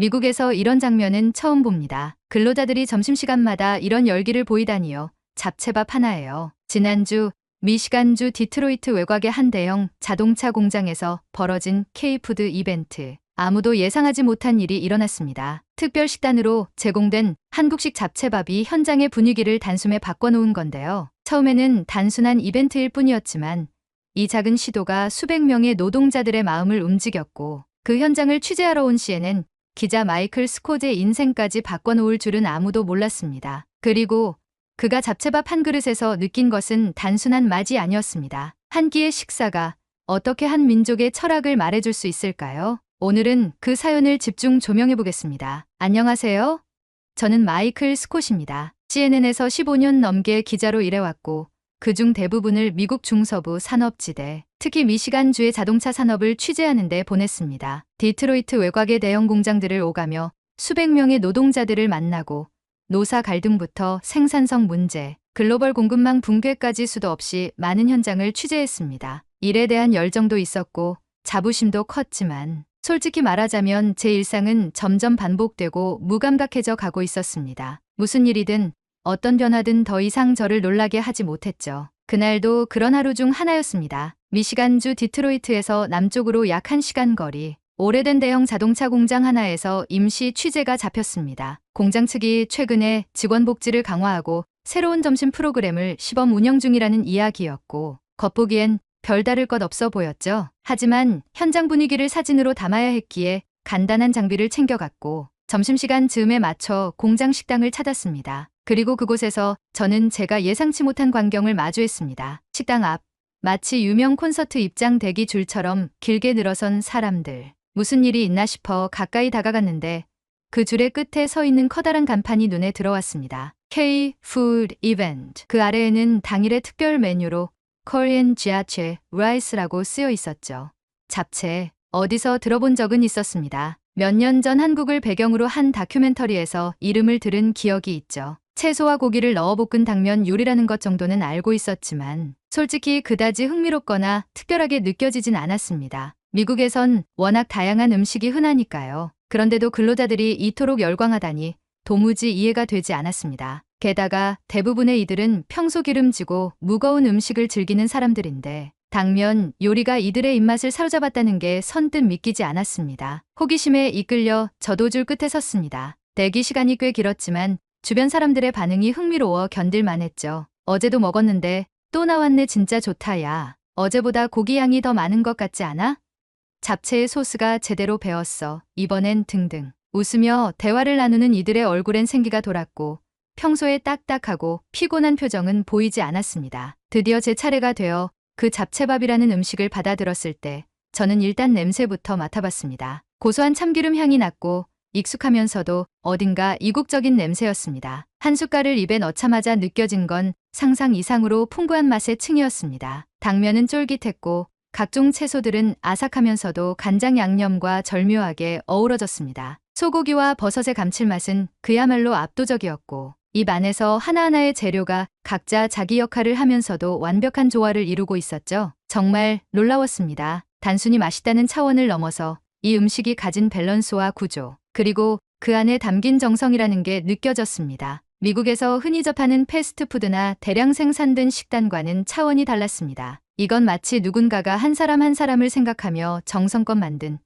미국에서 이런 장면은 처음 봅니다. 근로자들이 점심시간마다 이런 열기를 보이다니요. 잡채밥 하나예요. 지난주 미시간주 디트로이트 외곽의 한 대형 자동차 공장에서 벌어진 K푸드 이벤트. 아무도 예상하지 못한 일이 일어났습니다. 특별 식단으로 제공된 한국식 잡채밥이 현장의 분위기를 단숨에 바꿔놓은 건데요. 처음에는 단순한 이벤트일 뿐이었지만 이 작은 시도가 수백 명의 노동자들의 마음을 움직였고 그 현장을 취재하러 온 CNN 기자 마이클 스콧의 인생까지 바꿔놓을 줄은 아무도 몰랐습니다. 그리고 그가 잡채밥 한 그릇에서 느낀 것은 단순한 맛이 아니었습니다. 한 끼의 식사가 어떻게 한 민족의 철학을 말해줄 수 있을까요? 오늘은 그 사연을 집중 조명해보겠습니다. 안녕하세요. 저는 마이클 스콧입니다. CNN에서 15년 넘게 기자로 일해왔고 그중 대부분을 미국 중서부 산업지대, 특히 미시간주의 자동차 산업을 취재하는 데 보냈습니다. 디트로이트 외곽의 대형 공장들을 오가며 수백 명의 노동자들을 만나고 노사 갈등부터 생산성 문제, 글로벌 공급망 붕괴까지 수도 없이 많은 현장을 취재했습니다. 일에 대한 열정도 있었고 자부심도 컸지만 솔직히 말하자면 제 일상은 점점 반복되고 무감각해져 가고 있었습니다. 무슨 일이든 어떤 변화든 더 이상 저를 놀라게 하지 못했죠. 그날도 그런 하루 중 하나였습니다. 미시간주 디트로이트에서 남쪽으로 약 1시간 거리, 오래된 대형 자동차 공장 하나에서 임시 취재가 잡혔습니다. 공장 측이 최근에 직원 복지를 강화하고 새로운 점심 프로그램을 시범 운영 중이라는 이야기였고 겉보기엔 별다를 것 없어 보였죠. 하지만 현장 분위기를 사진으로 담아야 했기에 간단한 장비를 챙겨갔고 점심시간 즈음에 맞춰 공장 식당을 찾았습니다. 그리고 그곳에서 저는 제가 예상치 못한 광경을 마주했습니다. 식당 앞, 마치 유명 콘서트 입장 대기 줄처럼 길게 늘어선 사람들. 무슨 일이 있나 싶어 가까이 다가갔는데 그 줄의 끝에 서 있는 커다란 간판이 눈에 들어왔습니다. K-Food Event. 그 아래에는 당일의 특별 메뉴로 Korean Japchae Rice라고 쓰여 있었죠. 잡채, 어디서 들어본 적은 있었습니다. 몇 년 전 한국을 배경으로 한 다큐멘터리에서 이름을 들은 기억이 있죠. 채소와 고기를 넣어 볶은 당면 요리라는 것 정도는 알고 있었지만 솔직히 그다지 흥미롭거나 특별하게 느껴지진 않았습니다. 미국에선 워낙 다양한 음식이 흔하니까요. 그런데도 근로자들이 이토록 열광하다니 도무지 이해가 되지 않았습니다. 게다가 대부분의 이들은 평소 기름지고 무거운 음식을 즐기는 사람들인데 당면 요리가 이들의 입맛을 사로잡았다는 게 선뜻 믿기지 않았습니다. 호기심에 이끌려 저도 줄 끝에 섰습니다. 대기 시간이 꽤 길었지만 주변 사람들의 반응이 흥미로워 견딜만 했죠. 어제도 먹었는데 또 나왔네 진짜 좋다 야. 어제보다 고기 양이 더 많은 것 같지 않아? 잡채의 소스가 제대로 배었어. 이번엔 등등. 웃으며 대화를 나누는 이들의 얼굴엔 생기가 돌았고 평소에 딱딱하고 피곤한 표정은 보이지 않았습니다. 드디어 제 차례가 되어 그 잡채밥이라는 음식을 받아들었을 때 저는 일단 냄새부터 맡아봤습니다. 고소한 참기름 향이 났고 익숙하면서도 어딘가 이국적인 냄새였습니다. 한 숟갈을 입에 넣자마자 느껴진 건 상상 이상으로 풍부한 맛의 층이었습니다. 당면은 쫄깃했고 각종 채소들은 아삭하면서도 간장 양념과 절묘하게 어우러졌습니다. 소고기와 버섯의 감칠맛은 그야말로 압도적이었고 입 안에서 하나하나의 재료가 각자 자기 역할을 하면서도 완벽한 조화를 이루고 있었죠. 정말 놀라웠습니다. 단순히 맛있다는 차원을 넘어서 이 음식이 가진 밸런스와 구조, 그리고 그 안에 담긴 정성이라는 게 느껴졌습니다. 미국에서 흔히 접하는 패스트푸드나 대량 생산된 식단과는 차원이 달랐습니다. 이건 마치 누군가가 한 사람 한 사람을 생각하며 정성껏 만든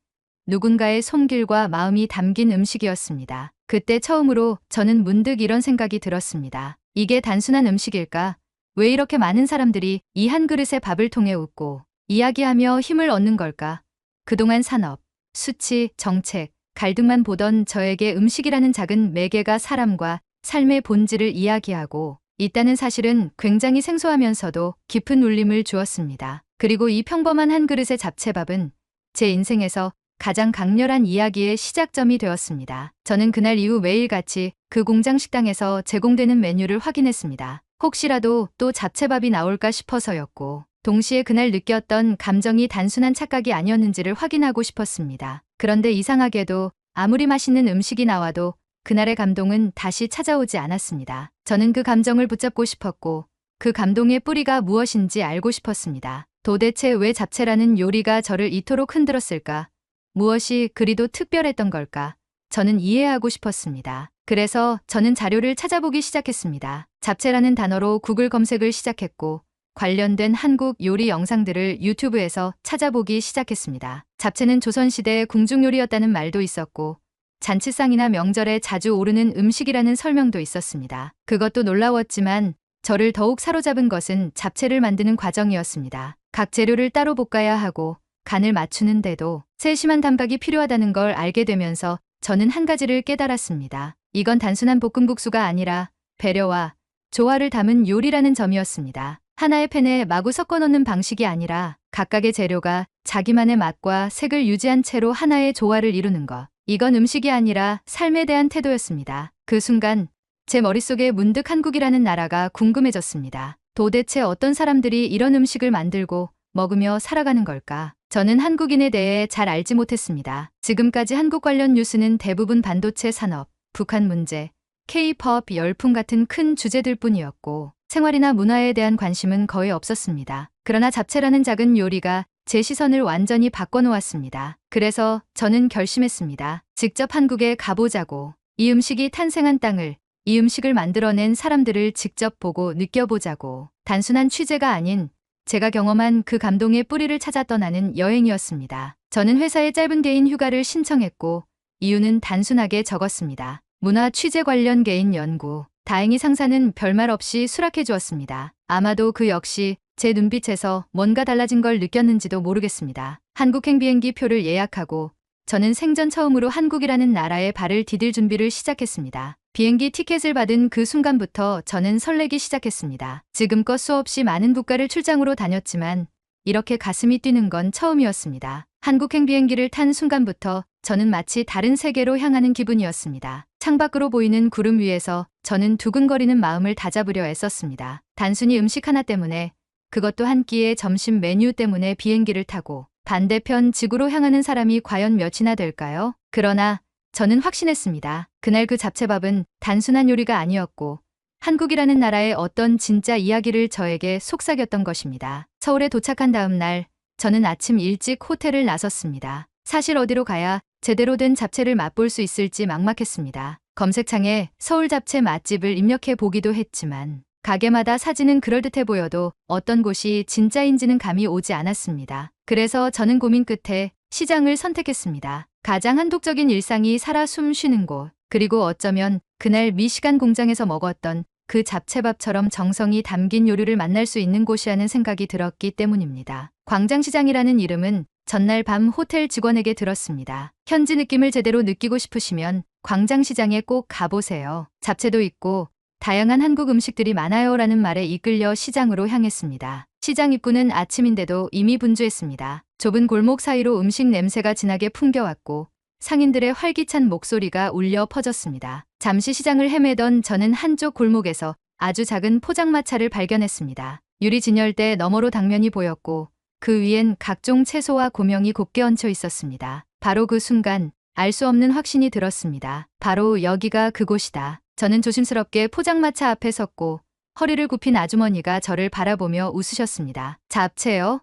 누군가의 손길과 마음이 담긴 음식이었습니다. 그때 처음으로 저는 문득 이런 생각이 들었습니다. 이게 단순한 음식일까? 왜 이렇게 많은 사람들이 이 한 그릇의 밥을 통해 웃고 이야기하며 힘을 얻는 걸까? 그동안 산업, 수치, 정책, 갈등만 보던 저에게 음식이라는 작은 매개가 사람과 삶의 본질을 이야기하고 있다는 사실은 굉장히 생소하면서도 깊은 울림을 주었습니다. 그리고 이 평범한 한 그릇의 잡채밥은 제 인생에서 가장 강렬한 이야기의 시작점이 되었습니다. 저는 그날 이후 매일같이 그 공장 식당에서 제공되는 메뉴를 확인했습니다. 혹시라도 또 잡채밥이 나올까 싶어서였고 동시에 그날 느꼈던 감정이 단순한 착각이 아니었는지를 확인하고 싶었습니다. 그런데 이상하게도 아무리 맛있는 음식이 나와도 그날의 감동은 다시 찾아오지 않았습니다. 저는 그 감정을 붙잡고 싶었고 그 감동의 뿌리가 무엇인지 알고 싶었습니다. 도대체 왜 잡채라는 요리가 저를 이토록 흔들었을까? 무엇이 그리도 특별했던 걸까? 저는 이해하고 싶었습니다. 그래서 저는 자료를 찾아보기 시작했습니다. 잡채라는 단어로 구글 검색을 시작했고 관련된 한국 요리 영상들을 유튜브에서 찾아보기 시작했습니다. 잡채는 조선시대 궁중요리였다는 말도 있었고 잔치상이나 명절에 자주 오르는 음식이라는 설명도 있었습니다. 그것도 놀라웠지만 저를 더욱 사로잡은 것은 잡채를 만드는 과정이었습니다. 각 재료를 따로 볶아야 하고 간을 맞추는데도 세심한 담박이 필요하다는 걸 알게 되면서 저는 한 가지를 깨달았습니다. 이건 단순한 볶음국수가 아니라 배려와 조화를 담은 요리라는 점이었습니다. 하나의 팬에 마구 섞어 넣는 방식이 아니라 각각의 재료가 자기만의 맛과 색을 유지한 채로 하나의 조화를 이루는 것. 이건 음식이 아니라 삶에 대한 태도였습니다. 그 순간 제 머릿속에 문득 한국이라는 나라가 궁금해졌습니다. 도대체 어떤 사람들이 이런 음식을 만들고 먹으며 살아가는 걸까? 저는 한국인에 대해 잘 알지 못했습니다. 지금까지 한국 관련 뉴스는 대부분 반도체 산업, 북한 문제, K-팝 열풍 같은 큰 주제들 뿐이었고 생활이나 문화에 대한 관심은 거의 없었습니다. 그러나 잡채라는 작은 요리가 제 시선을 완전히 바꿔놓았습니다. 그래서 저는 결심했습니다. 직접 한국에 가보자고. 이 음식이 탄생한 땅을, 이 음식을 만들어낸 사람들을 직접 보고 느껴보자고. 단순한 취재가 아닌 제가 경험한 그 감동의 뿌리를 찾아 떠나는 여행이었습니다. 저는 회사에 짧은 개인 휴가를 신청했고 이유는 단순하게 적었습니다. 문화 취재 관련 개인 연구. 다행히 상사는 별말 없이 수락해 주었습니다. 아마도 그 역시 제 눈빛에서 뭔가 달라진 걸 느꼈는지도 모르겠습니다. 한국행 비행기 표를 예약하고 저는 생전 처음으로 한국이라는 나라에 발을 디딜 준비를 시작했습니다. 비행기 티켓을 받은 그 순간부터 저는 설레기 시작했습니다. 지금껏 수없이 많은 국가를 출장으로 다녔지만 이렇게 가슴이 뛰는 건 처음이었습니다. 한국행 비행기를 탄 순간부터 저는 마치 다른 세계로 향하는 기분이었습니다. 창밖으로 보이는 구름 위에서 저는 두근거리는 마음을 다잡으려 애썼습니다. 단순히 음식 하나 때문에, 그것도 한 끼의 점심 메뉴 때문에 비행기를 타고 반대편 지구로 향하는 사람이 과연 몇이나 될까요? 그러나 저는 확신했습니다. 그날 그 잡채밥은 단순한 요리가 아니었고 한국이라는 나라의 어떤 진짜 이야기를 저에게 속삭였던 것입니다. 서울에 도착한 다음 날 저는 아침 일찍 호텔을 나섰습니다. 사실 어디로 가야 제대로 된 잡채를 맛볼 수 있을지 막막했습니다. 검색창에 서울 잡채 맛집을 입력해 보기도 했지만 가게마다 사진은 그럴듯해 보여도 어떤 곳이 진짜인지는 감이 오지 않았습니다. 그래서 저는 고민 끝에 시장을 선택했습니다. 가장 한독적인 일상이 살아 숨 쉬는 곳, 그리고 어쩌면 그날 미시간 공장에서 먹었던 그 잡채밥처럼 정성이 담긴 요리를 만날 수 있는 곳이라는 생각이 들었기 때문입니다. 광장시장이라는 이름은 전날 밤 호텔 직원에게 들었습니다. 현지 느낌을 제대로 느끼고 싶으시면 광장시장에 꼭 가보세요. 잡채도 있고 다양한 한국 음식들이 많아요 라는 말에 이끌려 시장으로 향했습니다. 시장 입구는 아침인데도 이미 분주했습니다. 좁은 골목 사이로 음식 냄새가 진하게 풍겨왔고 상인들의 활기찬 목소리가 울려 퍼졌습니다. 잠시 시장을 헤매던 저는 한쪽 골목에서 아주 작은 포장마차를 발견했습니다. 유리 진열대 너머로 당면이 보였고 그 위엔 각종 채소와 고명이 곱게 얹혀 있었습니다. 바로 그 순간 알 수 없는 확신이 들었습니다. 바로 여기가 그곳이다. 저는 조심스럽게 포장마차 앞에 섰고 허리를 굽힌 아주머니가 저를 바라보며 웃으셨습니다. 잡채요?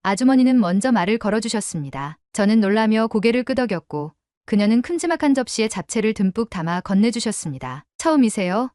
아주머니는 먼저 말을 걸어주셨습니다. 저는 놀라며 고개를 끄덕였고 그녀는 큼지막한 접시에 잡채를 듬뿍 담아 건네주셨습니다. 처음이세요?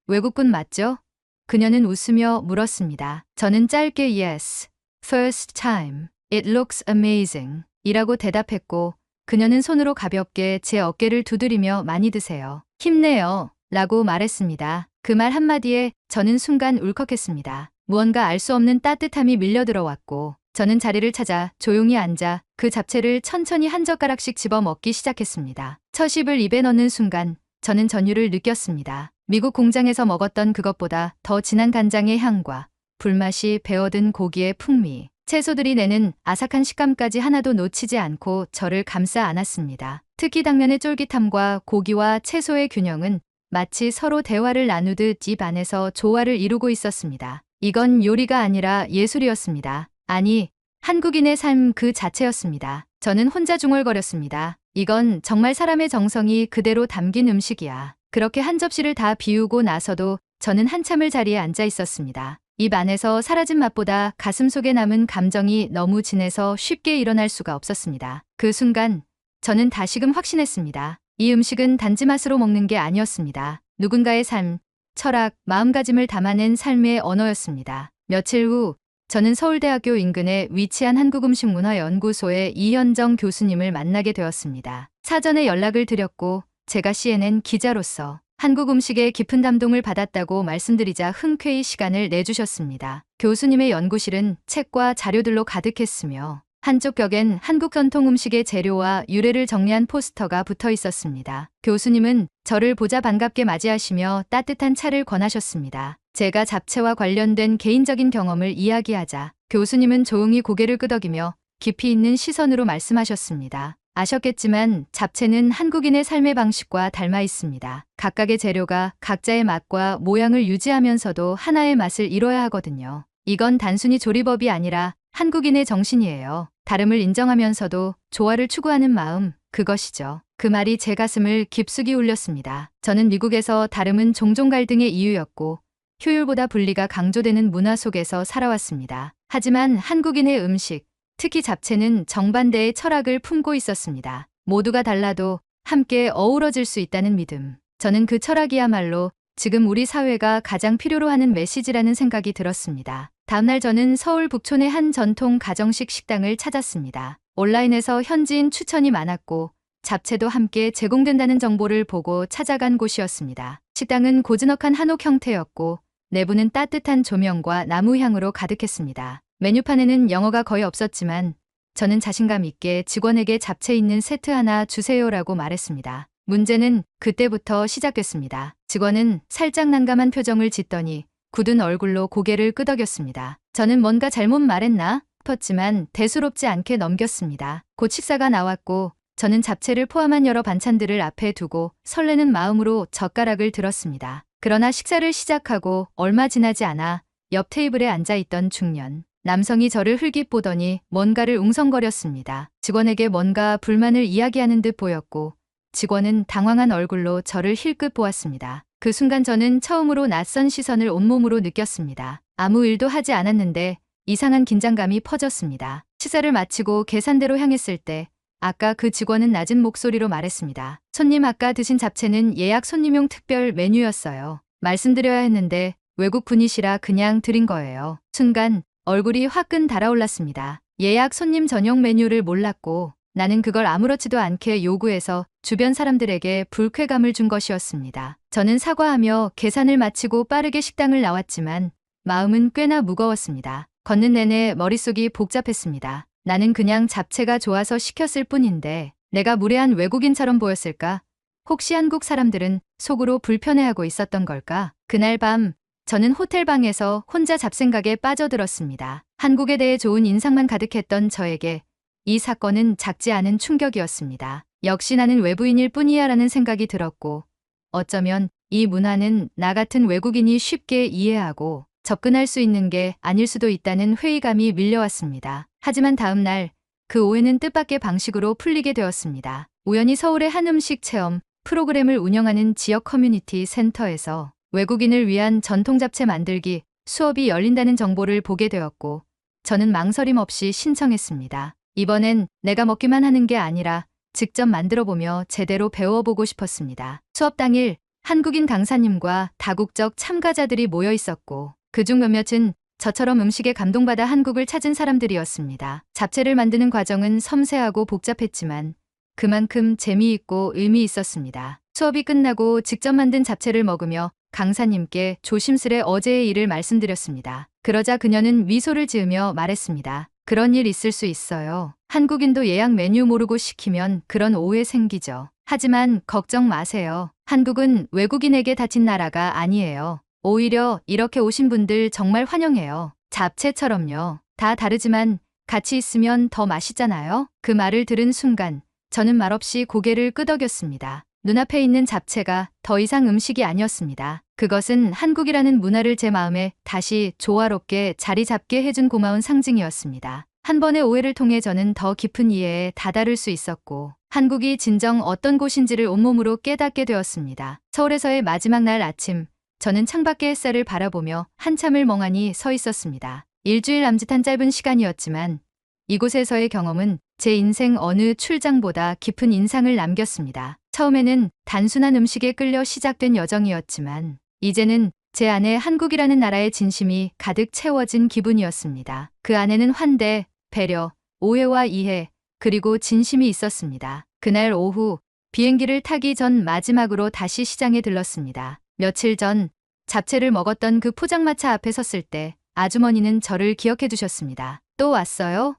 외국분 맞죠? 그녀는 웃으며 물었습니다. 저는 짧게 Yes, first time. It looks amazing. 이라고 대답했고 그녀는 손으로 가볍게 제 어깨를 두드리며 많이 드세요. 힘내요. 라고 말했습니다. 그 말 한마디에 저는 순간 울컥했습니다. 무언가 알 수 없는 따뜻함이 밀려들어왔고 저는 자리를 찾아 조용히 앉아 그 잡채를 천천히 한 젓가락씩 집어 먹기 시작했습니다. 첫 입을 입에 넣는 순간 저는 전율을 느꼈습니다. 미국 공장에서 먹었던 그것보다 더 진한 간장의 향과 불맛이 배어든 고기의 풍미, 채소들이 내는 아삭한 식감까지 하나도 놓치지 않고 저를 감싸 안았습니다. 특히 당면의 쫄깃함과 고기와 채소의 균형은 마치 서로 대화를 나누듯 입 안에서 조화를 이루고 있었습니다. 이건 요리가 아니라 예술이었습니다. 아니, 한국인의 삶 그 자체였습니다. 저는 혼자 중얼거렸습니다. 이건 정말 사람의 정성이 그대로 담긴 음식이야. 그렇게 한 접시를 다 비우고 나서도 저는 한참을 자리에 앉아 있었습니다. 입 안에서 사라진 맛보다 가슴속에 남은 감정이 너무 진해서 쉽게 일어날 수가 없었습니다. 그 순간 저는 다시금 확신했습니다. 이 음식은 단지 맛으로 먹는 게 아니었습니다. 누군가의 삶, 철학, 마음가짐을 담아낸 삶의 언어였습니다. 며칠 후 저는 서울대학교 인근에 위치한 한국음식문화연구소의 이현정 교수님을 만나게 되었습니다. 사전에 연락을 드렸고 제가 CNN 기자로서 한국 음식에 깊은 감동을 받았다고 말씀드리자 흔쾌히 시간을 내주셨습니다. 교수님의 연구실은 책과 자료들로 가득했으며 한쪽 벽엔 한국 전통 음식의 재료와 유래를 정리한 포스터가 붙어 있었습니다. 교수님은 저를 보자 반갑게 맞이하시며 따뜻한 차를 권하셨습니다. 제가 잡채와 관련된 개인적인 경험을 이야기하자 교수님은 조용히 고개를 끄덕이며 깊이 있는 시선으로 말씀하셨습니다. 아셨겠지만 잡채는 한국인의 삶의 방식과 닮아 있습니다. 각각의 재료가 각자의 맛과 모양을 유지하면서도 하나의 맛을 이뤄야 하거든요. 이건 단순히 조리법이 아니라 한국인의 정신이에요. 다름을 인정하면서도 조화를 추구하는 마음, 그것이죠. 그 말이 제 가슴을 깊숙이 울렸습니다. 저는 미국에서 다름은 종종 갈등의 이유였고 효율보다 분리가 강조되는 문화 속에서 살아왔습니다. 하지만 한국인의 음식, 특히 잡채는 정반대의 철학을 품고 있었습니다. 모두가 달라도 함께 어우러질 수 있다는 믿음. 저는 그 철학이야말로 지금 우리 사회가 가장 필요로 하는 메시지라는 생각이 들었습니다. 다음날 저는 서울 북촌의 한 전통 가정식 식당을 찾았습니다. 온라인에서 현지인 추천이 많았고 잡채도 함께 제공된다는 정보를 보고 찾아간 곳이었습니다. 식당은 고즈넉한 한옥 형태였고 내부는 따뜻한 조명과 나무 향으로 가득했습니다. 메뉴판에는 영어가 거의 없었지만 저는 자신감 있게 직원에게 잡채 있는 세트 하나 주세요라고 말했습니다. 문제는 그때부터 시작됐습니다. 직원은 살짝 난감한 표정을 짓더니 굳은 얼굴로 고개를 끄덕였습니다. 저는 뭔가 잘못 말했나 싶었지만 대수롭지 않게 넘겼습니다. 곧 식사가 나왔고 저는 잡채를 포함한 여러 반찬들을 앞에 두고 설레는 마음으로 젓가락을 들었습니다. 그러나 식사를 시작하고 얼마 지나지 않아 옆 테이블에 앉아있던 중년 남성이 저를 흘낏 보더니 뭔가를 웅성거렸습니다. 직원에게 뭔가 불만을 이야기하는 듯 보였고 직원은 당황한 얼굴로 저를 힐끗 보았습니다. 그 순간 저는 처음으로 낯선 시선을 온몸으로 느꼈습니다. 아무 일도 하지 않았는데 이상한 긴장감이 퍼졌습니다. 식사를 마치고 계산대로 향했을 때 아까 그 직원은 낮은 목소리로 말했습니다. 손님 아까 드신 잡채는 예약 손님용 특별 메뉴였어요. 말씀드려야 했는데 외국 분이시라 그냥 드린 거예요. 순간 얼굴이 화끈 달아올랐습니다. 예약 손님 전용 메뉴를 몰랐고 나는 그걸 아무렇지도 않게 요구해서 주변 사람들에게 불쾌감을 준 것이었습니다. 저는 사과하며 계산을 마치고 빠르게 식당을 나왔지만 마음은 꽤나 무거웠습니다. 걷는 내내 머릿속이 복잡했습니다. 나는 그냥 잡채가 좋아서 시켰을 뿐인데 내가 무례한 외국인처럼 보였을까? 혹시 한국 사람들은 속으로 불편해하고 있었던 걸까? 그날 밤 저는 호텔방에서 혼자 잡생각에 빠져들었습니다. 한국에 대해 좋은 인상만 가득했던 저에게 이 사건은 작지 않은 충격이었습니다. 역시 나는 외부인일 뿐이야 라는 생각이 들었고 어쩌면 이 문화는 나 같은 외국인이 쉽게 이해하고 접근할 수 있는 게 아닐 수도 있다는 회의감이 밀려왔습니다. 하지만 다음 날 그 오해는 뜻밖의 방식으로 풀리게 되었습니다. 우연히 서울의 한 음식 체험 프로그램을 운영하는 지역 커뮤니티 센터에서 외국인을 위한 전통 잡채 만들기 수업이 열린다는 정보를 보게 되었고 저는 망설임 없이 신청했습니다. 이번엔 내가 먹기만 하는 게 아니라 직접 만들어보며 제대로 배워보고 싶었습니다. 수업 당일 한국인 강사님과 다국적 참가자들이 모여 있었고 그중 몇몇은 저처럼 음식에 감동받아 한국을 찾은 사람들이었습니다. 잡채를 만드는 과정은 섬세하고 복잡했지만 그만큼 재미있고 의미 있었습니다. 수업이 끝나고 직접 만든 잡채를 먹으며 강사님께 조심스레 어제의 일을 말씀드렸습니다. 그러자 그녀는 미소를 지으며 말했습니다. 그런 일 있을 수 있어요. 한국인도 예약 메뉴 모르고 시키면 그런 오해 생기죠. 하지만 걱정 마세요. 한국은 외국인에게 닫힌 나라가 아니에요. 오히려 이렇게 오신 분들 정말 환영해요. 잡채처럼요. 다 다르지만 같이 있으면 더 맛있잖아요. 그 말을 들은 순간 저는 말없이 고개를 끄덕였습니다. 눈앞에 있는 잡채가 더 이상 음식이 아니었습니다. 그것은 한국이라는 문화를 제 마음에 다시 조화롭게 자리 잡게 해준 고마운 상징이었습니다. 한 번의 오해를 통해 저는 더 깊은 이해에 다다를 수 있었고 한국이 진정 어떤 곳인지를 온몸으로 깨닫게 되었습니다. 서울에서의 마지막 날 아침 저는 창밖의 햇살을 바라보며 한참을 멍하니 서 있었습니다. 일주일 남짓한 짧은 시간이었지만 이곳에서의 경험은 제 인생 어느 출장보다 깊은 인상을 남겼습니다. 처음에는 단순한 음식에 끌려 시작된 여정이었지만 이제는 제 안에 한국이라는 나라의 진심이 가득 채워진 기분이었습니다. 그 안에는 환대, 배려, 오해와 이해, 그리고 진심이 있었습니다. 그날 오후 비행기를 타기 전 마지막으로 다시 시장에 들렀습니다. 며칠 전 잡채를 먹었던 그 포장마차 앞에 섰을 때 아주머니는 저를 기억해 주셨습니다. 또 왔어요?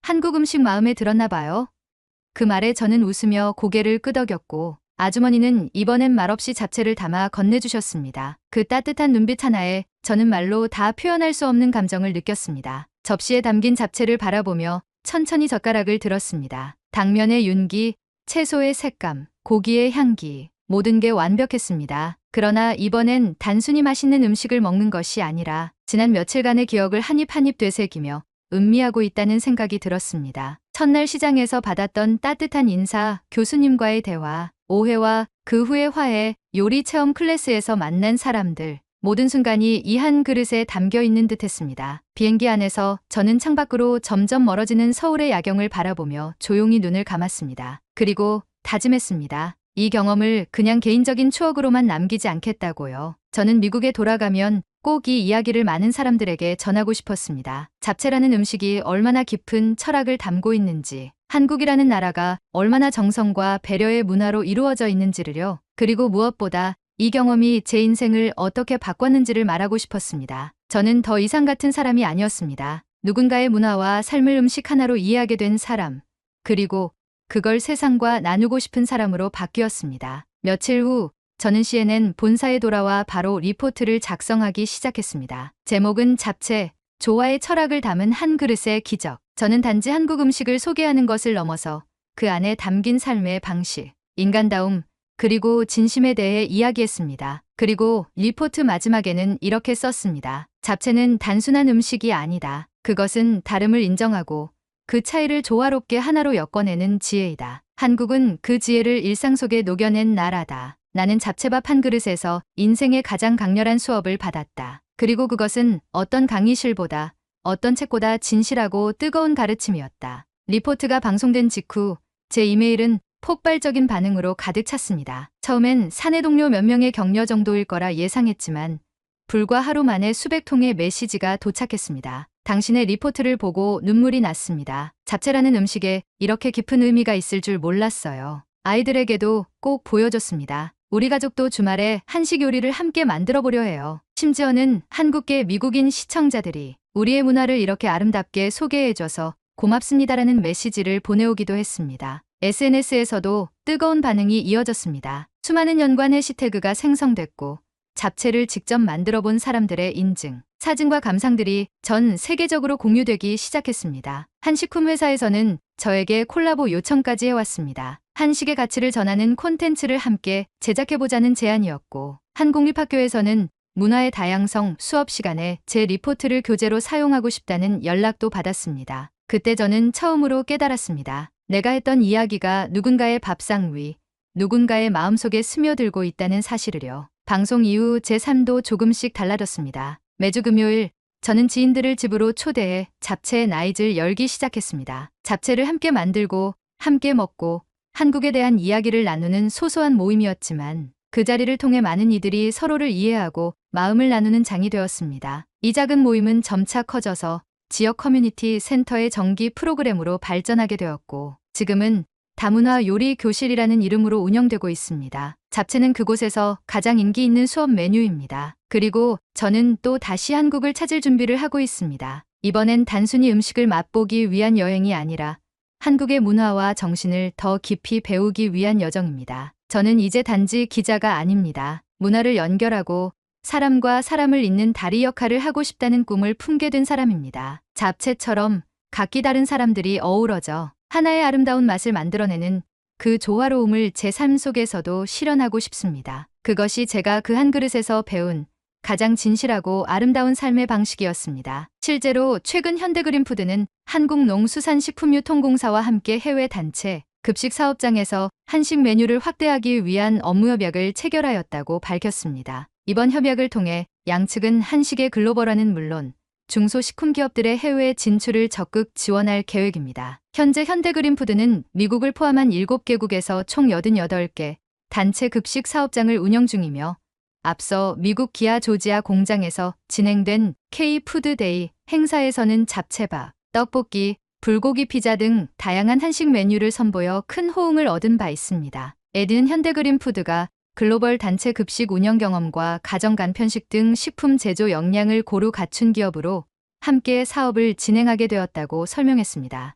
한국 음식 마음에 들었나 봐요. 그 말에 저는 웃으며 고개를 끄덕였고 아주머니는 이번엔 말없이 잡채를 담아 건네주셨습니다. 그 따뜻한 눈빛 하나에 저는 말로 다 표현할 수 없는 감정을 느꼈습니다. 접시에 담긴 잡채를 바라보며 천천히 젓가락을 들었습니다. 당면의 윤기, 채소의 색감, 고기의 향기, 모든 게 완벽했습니다. 그러나 이번엔 단순히 맛있는 음식을 먹는 것이 아니라 지난 며칠간의 기억을 한 입 한 입 되새기며 음미하고 있다는 생각이 들었습니다. 첫날 시장에서 받았던 따뜻한 인사, 교수님과의 대화, 오해와 그 후의 화해, 요리 체험 클래스에서 만난 사람들, 모든 순간이 이 한 그릇에 담겨 있는 듯 했습니다. 비행기 안에서 저는 창밖으로 점점 멀어지는 서울의 야경을 바라보며 조용히 눈을 감았습니다. 그리고 다짐했습니다. 이 경험을 그냥 개인적인 추억으로만 남기지 않겠다고요. 저는 미국에 돌아가면 꼭 이 이야기를 많은 사람들에게 전하고 싶었습니다. 잡채라는 음식이 얼마나 깊은 철학을 담고 있는지, 한국이라는 나라가 얼마나 정성과 배려의 문화로 이루어져 있는지를요. 그리고 무엇보다 이 경험이 제 인생을 어떻게 바꿨는지를 말하고 싶었습니다. 저는 더 이상 같은 사람이 아니었습니다. 누군가의 문화와 삶을 음식 하나로 이해하게 된 사람, 그리고 그걸 세상과 나누고 싶은 사람으로 바뀌었습니다. 며칠 후 저는 CNN 본사에 돌아와 바로 리포트를 작성하기 시작했습니다. 제목은 잡채, 조화의 철학을 담은 한 그릇의 기적. 저는 단지 한국 음식을 소개하는 것을 넘어서 그 안에 담긴 삶의 방식, 인간다움, 그리고 진심에 대해 이야기했습니다. 그리고 리포트 마지막에는 이렇게 썼습니다. 잡채는 단순한 음식이 아니다. 그것은 다름을 인정하고 그 차이를 조화롭게 하나로 엮어내는 지혜이다. 한국은 그 지혜를 일상 속에 녹여낸 나라다. 나는 잡채밥 한 그릇에서 인생의 가장 강렬한 수업을 받았다. 그리고 그것은 어떤 강의실보다, 어떤 책보다 진실하고 뜨거운 가르침이었다. 리포트가 방송된 직후 제 이메일은 폭발적인 반응으로 가득 찼습니다. 처음엔 사내 동료 몇 명의 격려 정도일 거라 예상했지만 불과 하루 만에 수백 통의 메시지가 도착했습니다. 당신의 리포트를 보고 눈물이 났습니다. 잡채라는 음식에 이렇게 깊은 의미가 있을 줄 몰랐어요. 아이들에게도 꼭 보여줬습니다. 우리 가족도 주말에 한식 요리를 함께 만들어 보려 해요. 심지어는 한국계 미국인 시청자들이 우리의 문화를 이렇게 아름답게 소개해줘서 고맙습니다라는 메시지를 보내오기도 했습니다. SNS에서도 뜨거운 반응이 이어졌습니다. 수많은 연관 해시태그가 생성됐고 잡채를 직접 만들어 본 사람들의 인증, 사진과 감상들이 전 세계적으로 공유되기 시작했습니다. 한식품 회사에서는 저에게 콜라보 요청까지 해왔습니다. 한식의 가치를 전하는 콘텐츠를 함께 제작해보자는 제안이었고, 한 공립학교에서는 문화의 다양성 수업 시간에 제 리포트를 교재로 사용하고 싶다는 연락도 받았습니다. 그때 저는 처음으로 깨달았습니다. 내가 했던 이야기가 누군가의 밥상 위, 누군가의 마음속에 스며들고 있다는 사실을요. 방송 이후 제 삶도 조금씩 달라졌습니다. 매주 금요일 저는 지인들을 집으로 초대해 잡채의 나잇을 열기 시작했습니다. 잡채를 함께 만들고 함께 먹고 한국에 대한 이야기를 나누는 소소한 모임이었지만 그 자리를 통해 많은 이들이 서로를 이해하고 마음을 나누는 장이 되었습니다. 이 작은 모임은 점차 커져서 지역 커뮤니티 센터의 정기 프로그램으로 발전하게 되었고 지금은 다문화 요리 교실이라는 이름으로 운영되고 있습니다. 잡채는 그곳에서 가장 인기 있는 수업 메뉴입니다. 그리고 저는 또 다시 한국을 찾을 준비를 하고 있습니다. 이번엔 단순히 음식을 맛보기 위한 여행이 아니라 한국의 문화와 정신을 더 깊이 배우기 위한 여정입니다. 저는 이제 단지 기자가 아닙니다. 문화를 연결하고 사람과 사람을 잇는 다리 역할을 하고 싶다는 꿈을 품게 된 사람입니다. 잡채처럼 각기 다른 사람들이 어우러져 하나의 아름다운 맛을 만들어내는 그 조화로움을 제 삶 속에서도 실현하고 싶습니다. 그것이 제가 그 한 그릇에서 배운 가장 진실하고 아름다운 삶의 방식이었습니다. 실제로 최근 현대그린푸드는 한국농수산식품유통공사와 함께 해외 단체 급식 사업장에서 한식 메뉴를 확대하기 위한 업무 협약을 체결하였다고 밝혔습니다. 이번 협약을 통해 양측은 한식의 글로벌화는 물론 중소식품기업들의 해외 진출을 적극 지원할 계획입니다. 현재 현대그린푸드는 미국을 포함한 7개국에서 총 88개 단체 급식 사업장을 운영 중이며 앞서 미국 기아 조지아 공장에서 진행된 K-푸드데이 행사에서는 잡채밥, 떡볶이, 불고기 피자 등 다양한 한식 메뉴를 선보여 큰 호응을 얻은 바 있습니다. 에디는 현대그린푸드가 글로벌 단체 급식 운영 경험과 가정 간편식 등 식품 제조 역량을 고루 갖춘 기업으로 함께 사업을 진행하게 되었다고 설명했습니다.